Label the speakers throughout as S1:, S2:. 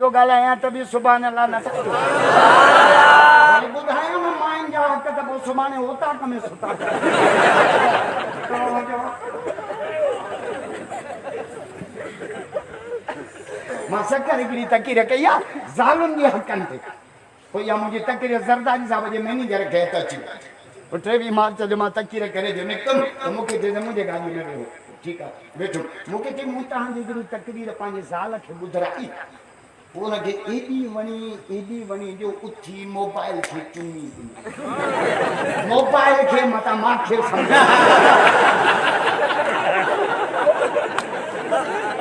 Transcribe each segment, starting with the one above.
S1: तो ॻाल्हायां त बि सुभाणे अलाह न ॿुधायां न माइन जा हक़ त पोइ सुभाणे होता में सुता मां सकर हिकिड़ी तकीर कई आहे ज़ालुनि जे हक़नि ते पोइ इहा मुंहिंजी तकीर ज़रदारी साहिब जे मैनेजर खे हथ अची पोइ 23 मार्च जो मां तकीर करे जो निकितमि त मूंखे चई मुंहिंजे गाॾी में वेहो ठीकु आहे वेठो मूंखे चई मूं तव्हांजी हिकिड़ी तकरीर पंहिंजे ज़ाल खे ॿुधाई उनखे एॾी वणी जो उथी मोबाइल खे चुमी मोबाइल खे मतां मूंखे सम्झां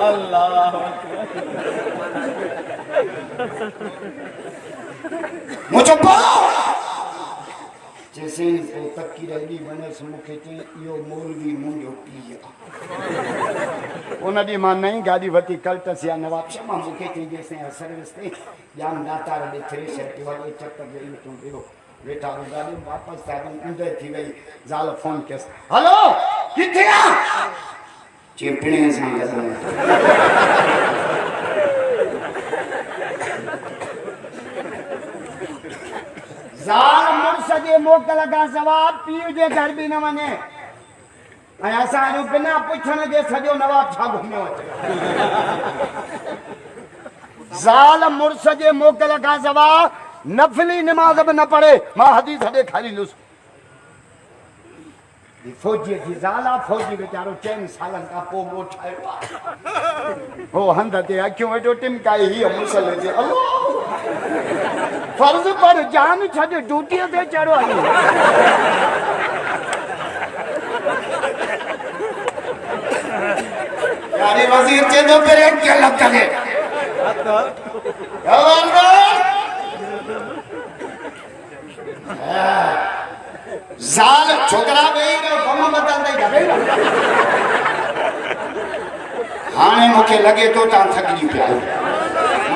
S1: अल्लाह मुझे जैसे तो तकीर एॾी वणेसि मूंखे चई इहो मौलवी मुंहिंजो पीउ आहे उन ॾींहुं मां नई गाॾी वरिती कल्टस या नवाब शाह मां मूंखे चई जेसीं सर्विस ते जाम दातार ॾे थ्रेशर ते वॾे चकर जे ईटूं ॾियो वेठा गाॾी वापसि था ऊंदहि थी वई ज़ाल फोन कयसि हलो किथे आहे चिपणे सां ज़ाल मुड़स जे मोकल खां सवाइ पीउ जे घर बि न वञे ऐं असां बिना पुछण जे सॼो नवाब छा घुमियो अचे ज़ाल मुड़स जे मोकल खां सवाइ नफ़ली निमाज़ बि न पढ़े मां हदीस ॾेखारींदुसि फौजीअ जी ज़ाल आहे फौजी वीचारो 4 सालनि खां पोइ ॻोठायो आहे हो हंध ते अखियूं वेठो टिमकाए हीअ मुसल जे फर्ज़ पर जान छॾ ड्यूटीअ ते चढ़ो आई यानी वज़ीर चेंदो ब्रेक के लग करे ज़ाल छोकरा वेई न कम बदलंदे घरे हाणे मूंखे लॻे थो तव्हां थकिजी पिया